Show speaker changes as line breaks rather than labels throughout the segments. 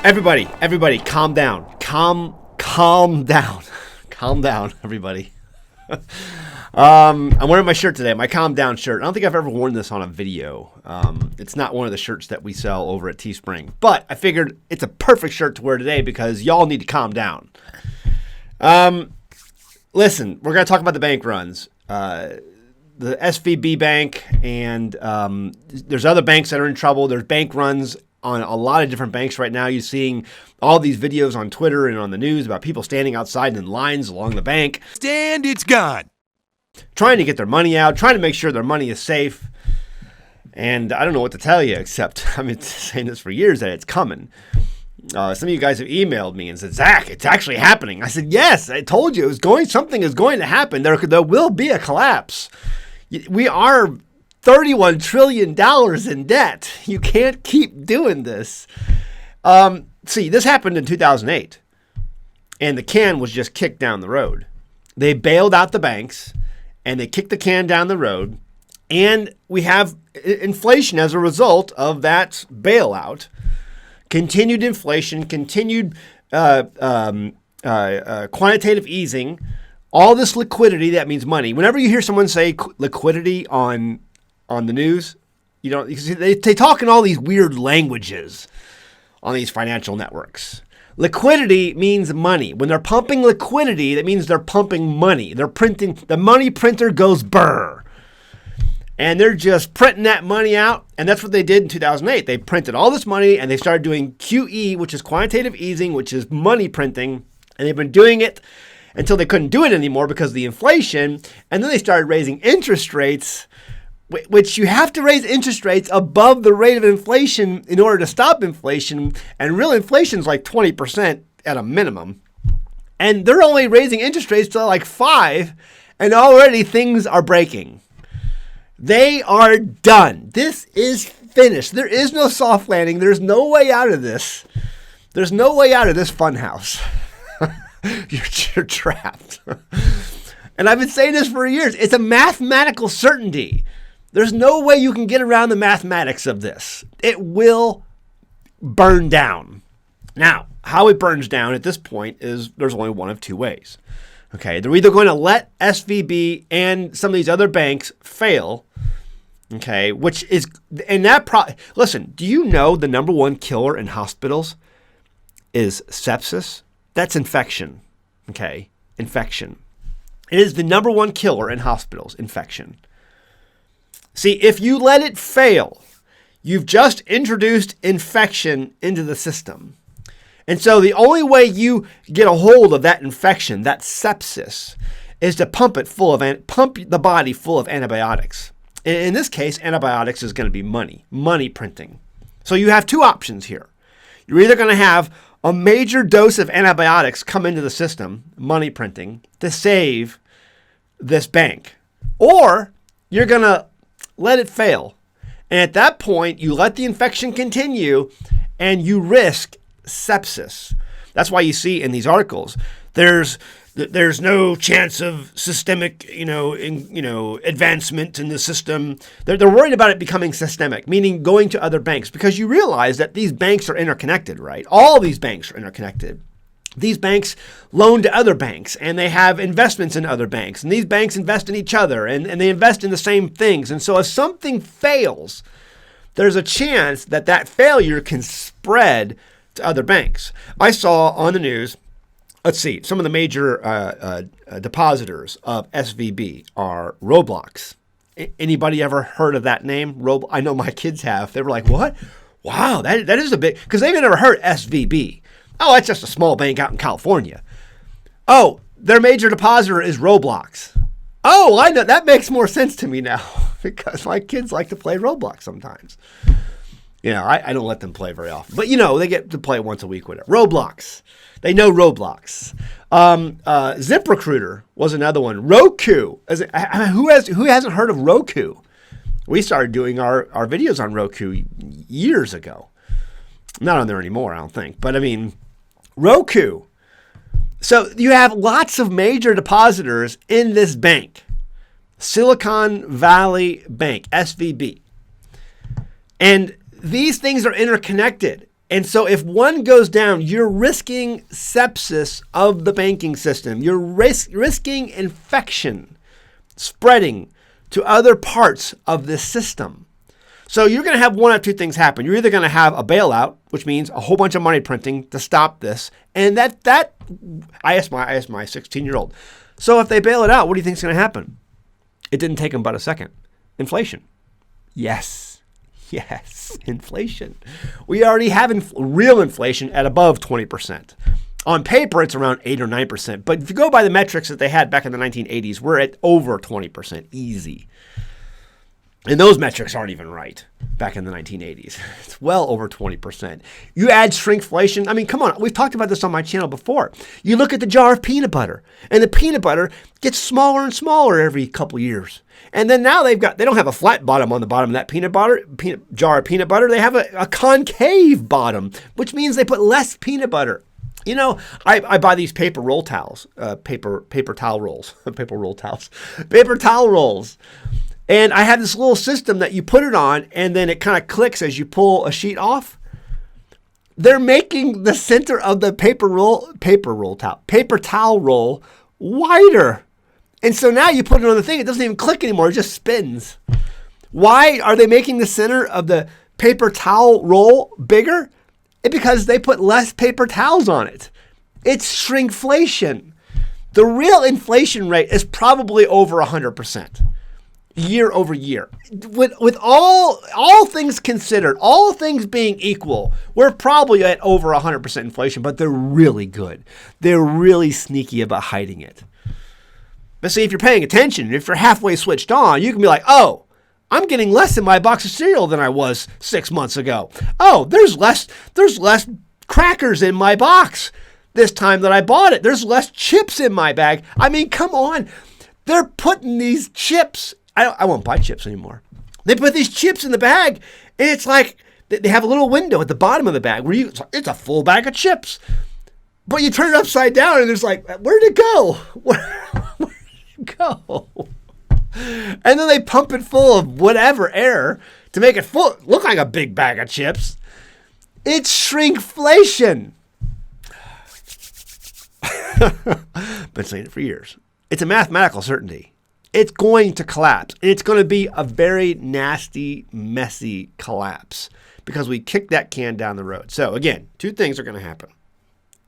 Everybody, calm down. Calm down. Calm down, everybody. I'm wearing my shirt today, my calm down shirt. I don't think I've ever worn this on a video. It's not one of the shirts that we sell over at Teespring. But I figured it's a perfect shirt to wear today because y'all need to calm down. Listen, we're going to talk about the bank runs. The SVB bank and there's other banks that are in trouble. There's bank runs on a lot of different banks right now. You're seeing all these videos on Twitter and on the news about people standing outside in lines along the bank.
And it's gone.
Trying to get their money out, trying to make sure their money is safe. And I don't know what to tell you, except I've been saying this for years that it's coming. Some of you guys have emailed me and said, Zach, it's actually happening. I said, yes, I told you something is going to happen. There will be a collapse. We are $31 trillion in debt. You can't keep doing this. See, this happened in 2008, and the can was just kicked down the road. They bailed out the banks, and they kicked the can down the road, and we have inflation as a result of that bailout. Continued inflation, continued quantitative easing, all this liquidity, that means money. Whenever you hear someone say liquidity on the news, they talk in all these weird languages on these financial networks. Liquidity means money. When they're pumping liquidity, that means they're pumping money. They're printing, the money printer goes brr. And they're just printing that money out. And that's what they did in 2008. They printed all this money and they started doing QE, which is quantitative easing, which is money printing. And they've been doing it until they couldn't do it anymore because of the inflation. And then they started raising interest rates, which you have to raise interest rates above the rate of inflation in order to stop inflation. And real inflation is like 20% at a minimum. And they're only raising interest rates to like 5%, and already things are breaking. They are done. This is finished. There is no soft landing. There's no way out of this. There's no way out of this funhouse. You're trapped. And I've been saying this for years. It's a mathematical certainty. There's no way you can get around the mathematics of this. It will burn down. Now, how it burns down at this point is there's only one of two ways. Okay, they're either going to let SVB and some of these other banks fail, okay, which is, and listen, do you know the number one killer in hospitals is sepsis? That's infection, okay, infection. It is the number one killer in hospitals, infection. See, if you let it fail, you've just introduced infection into the system. And so the only way you get a hold of that infection, that sepsis, is to pump the body full of antibiotics. In this case, antibiotics is going to be money printing. So you have two options here. You're either going to have a major dose of antibiotics come into the system, money printing, to save this bank, or you're going to let it fail. And at that point, you let the infection continue and you risk sepsis. That's why you see in these articles, there's no chance of systemic, advancement in the system. They're worried about it becoming systemic, meaning going to other banks, because you realize that these banks are interconnected, right? All these banks are interconnected. These banks loan to other banks, and they have investments in other banks, and these banks invest in each other, and they invest in the same things. And so if something fails, there's a chance that failure can spread to other banks. I saw on the news, let's see, some of the major depositors of SVB are Roblox. Anybody ever heard of that name? I know my kids have. They were like, what? Wow, that is a big, because they've never heard SVB. Oh, that's just a small bank out in California. Oh, their major depositor is Roblox. Oh, I know. That makes more sense to me now because my kids like to play Roblox sometimes. I don't let them play very often. But, they get to play once a week with it. Roblox. They know Roblox. ZipRecruiter was another one. Roku. Who hasn't heard of Roku? We started doing our videos on Roku years ago. Not on there anymore, I don't think. But, Roku. So you have lots of major depositors in this bank. Silicon Valley Bank, SVB. And these things are interconnected. And so if one goes down, you're risking sepsis of the banking system. You're risking infection spreading to other parts of this system. So you're going to have one of two things happen. You're either going to have a bailout, which means a whole bunch of money printing to stop this. And that I asked my 16-year-old. So if they bail it out, what do you think is going to happen? It didn't take them but a second. Inflation. Yes, inflation. We already have real inflation at above 20%. On paper, it's around 8 or 9%. But if you go by the metrics that they had back in the 1980s, we're at over 20%, easy. And those metrics aren't even right back in the 1980s. It's well over 20%. You add shrinkflation. I mean, come on. We've talked about this on my channel before. You look at the jar of peanut butter, and the peanut butter gets smaller and smaller every couple years. And then now they don't have a flat bottom on the bottom of that jar of peanut butter. They have a concave bottom, which means they put less peanut butter. You know, I buy these paper roll towels, paper towel rolls, paper towel rolls. And I have this little system that you put it on, and then it kind of clicks as you pull a sheet off. They're making the center of the paper towel roll wider. And so now you put it on the thing, it doesn't even click anymore, it just spins. Why are they making the center of the paper towel roll bigger? It's because they put less paper towels on it. It's shrinkflation. The real inflation rate is probably over 100%. Year over year. With all things considered, all things being equal, we're probably at over 100% inflation, but they're really good. They're really sneaky about hiding it. But see, if you're paying attention, if you're halfway switched on, you can be like, oh, I'm getting less in my box of cereal than I was 6 months ago. Oh, there's less crackers in my box this time that I bought it. There's less chips in my bag. I mean, come on. They're putting these chips. I won't buy chips anymore. They put these chips in the bag, and it's like they have a little window at the bottom of the bag where it's a full bag of chips. But you turn it upside down, and there's like, where'd it go? Where'd it go? And then they pump it full of whatever air to make it look like a big bag of chips. It's shrinkflation. Been saying it for years. It's a mathematical certainty. It's going to collapse. And it's going to be a very nasty, messy collapse because we kicked that can down the road. So again, two things are going to happen.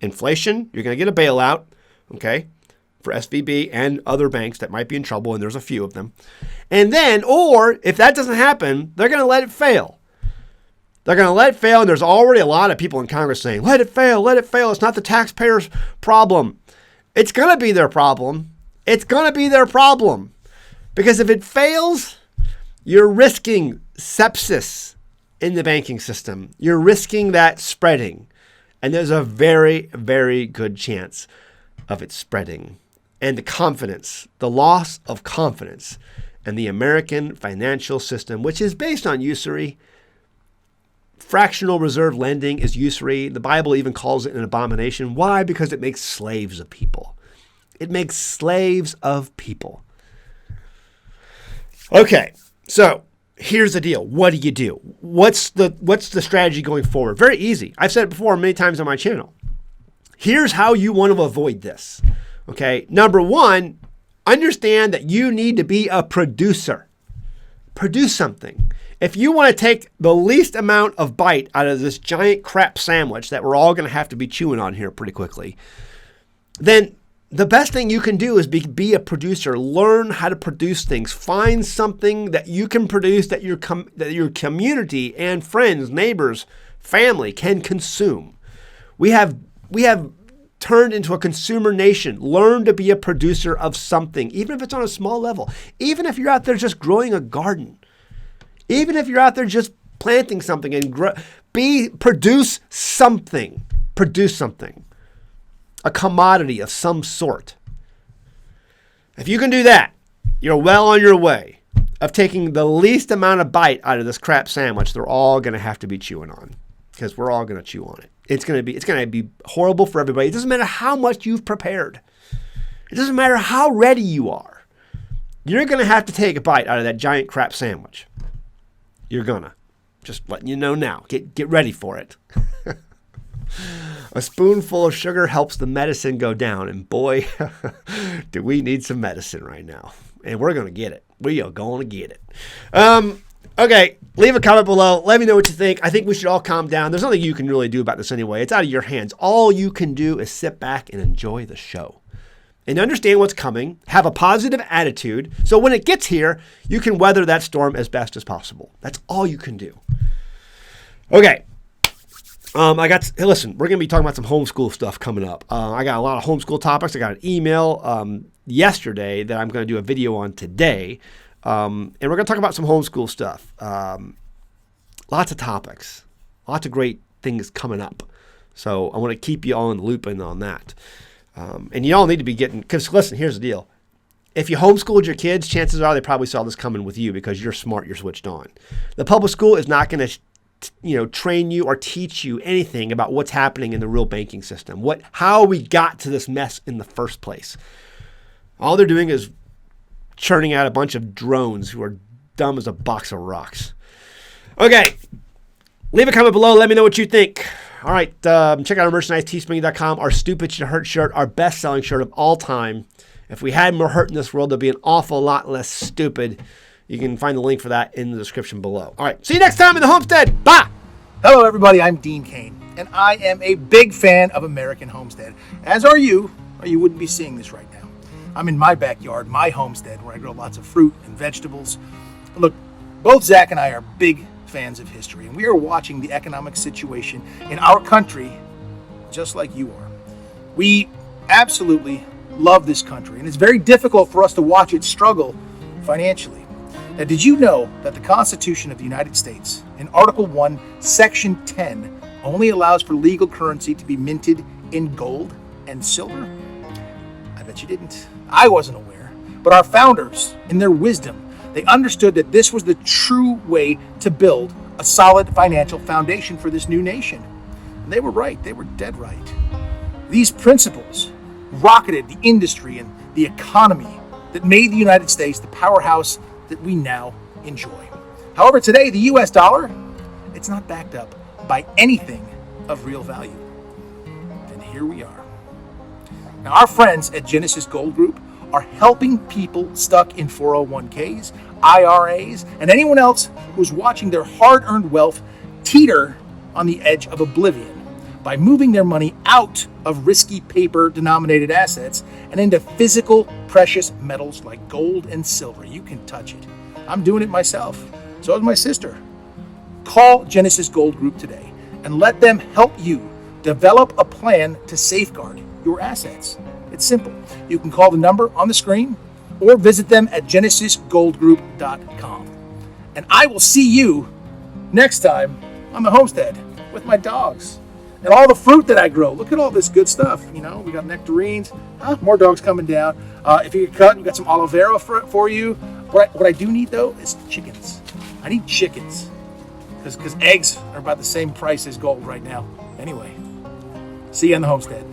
Inflation, you're going to get a bailout, okay, for SVB and other banks that might be in trouble, and there's a few of them. And then, or if that doesn't happen, they're going to let it fail. They're going to let it fail, and there's already a lot of people in Congress saying, let it fail, let it fail. It's not the taxpayers' problem. It's going to be their problem. It's going to be their problem. Because if it fails, you're risking sepsis in the banking system. You're risking that spreading. And there's a very, very good chance of it spreading. And the loss of confidence in the American financial system, which is based on usury. Fractional reserve lending is usury. The Bible even calls it an abomination. Why? Because it makes slaves of people. It makes slaves of people. Okay, so here's the deal. What do you do? What's the strategy going forward? Very easy. I've said it before many times on my channel. Here's how you want to avoid this. Okay, number one, understand that you need to be a producer. Produce something. If you want to take the least amount of bite out of this giant crap sandwich that we're all going to have to be chewing on here pretty quickly, then the best thing you can do is be a producer. Learn how to produce things. Find something that you can produce that your community and friends, neighbors, family can consume. We have turned into a consumer nation. Learn to be a producer of something, even if it's on a small level. Even if you're out there just growing a garden. Even if you're out there just planting something and produce something. Produce something. A commodity of some sort. If you can do that, you're well on your way of taking the least amount of bite out of this crap sandwich they're all going to have to be chewing on, because we're all going to chew on it. It's going to be horrible for everybody. It doesn't matter how much you've prepared. It doesn't matter how ready you are. You're going to have to take a bite out of that giant crap sandwich. You're going to. Just letting you know now. Get ready for it. A spoonful of sugar helps the medicine go down. And boy, do we need some medicine right now. And we're going to get it. We are going to get it. Okay, leave a comment below. Let me know what you think. I think we should all calm down. There's nothing you can really do about this anyway. It's out of your hands. All you can do is sit back and enjoy the show. And understand what's coming. Have a positive attitude. So when it gets here, you can weather that storm as best as possible. That's all you can do. Okay. Listen, we're going to be talking about some homeschool stuff coming up. I got a lot of homeschool topics. I got an email yesterday that I'm going to do a video on today. And we're going to talk about some homeschool stuff. Lots of topics. Lots of great things coming up. So I want to keep you all in the loop on that. And you all need to be getting, because listen, here's the deal. If you homeschooled your kids, chances are they probably saw this coming with you because you're smart, you're switched on. The public school is not going to train you or teach you anything about what's happening in the real banking system, how we got to this mess in the first place. All they're doing is churning out a bunch of drones who are dumb as a box of rocks. Okay, leave a comment below. Let me know what you think. All right, check out our merchandise, teespring.com. Our Stupid Should Hurt shirt, our best-selling shirt of all time. If we had more hurt in this world, there'd be an awful lot less stupid. You can find the link for that in the description below. All right, see you next time in the Homestead. Bye.
Hello, everybody. I'm Dean Cain, and I am a big fan of American Homestead, as are you, or you wouldn't be seeing this right now. I'm in my backyard, my homestead, where I grow lots of fruit and vegetables. Look, both Zach and I are big fans of history, and we are watching the economic situation in our country just like you are. We absolutely love this country, and it's very difficult for us to watch it struggle financially. Now, did you know that the Constitution of the United States, in Article 1, Section 10, only allows for legal currency to be minted in gold and silver? I bet you didn't. I wasn't aware. But our founders, in their wisdom, they understood that this was the true way to build a solid financial foundation for this new nation. And they were right. They were dead right. These principles rocketed the industry and the economy that made the United States the powerhouse that we now enjoy. However, today, the US dollar, it's not backed up by anything of real value. And here we are. Now, our friends at Genesis Gold Group are helping people stuck in 401ks, IRAs, and anyone else who's watching their hard-earned wealth teeter on the edge of oblivion by moving their money out of risky paper-denominated assets and into physical precious metals like gold and silver. You can touch it. I'm doing it myself. So is my sister. Call Genesis Gold Group today and let them help you develop a plan to safeguard your assets. It's simple. You can call the number on the screen or visit them at genesisgoldgroup.com. And I will see you next time on the homestead with my dogs and all the fruit that I grow. Look at all this good stuff. We got nectarines. More dogs coming down. If you get cut, we got some aloe vera for you. What I do need, though, is chickens. I need chickens because eggs are about the same price as gold right now. Anyway, see you on the homestead.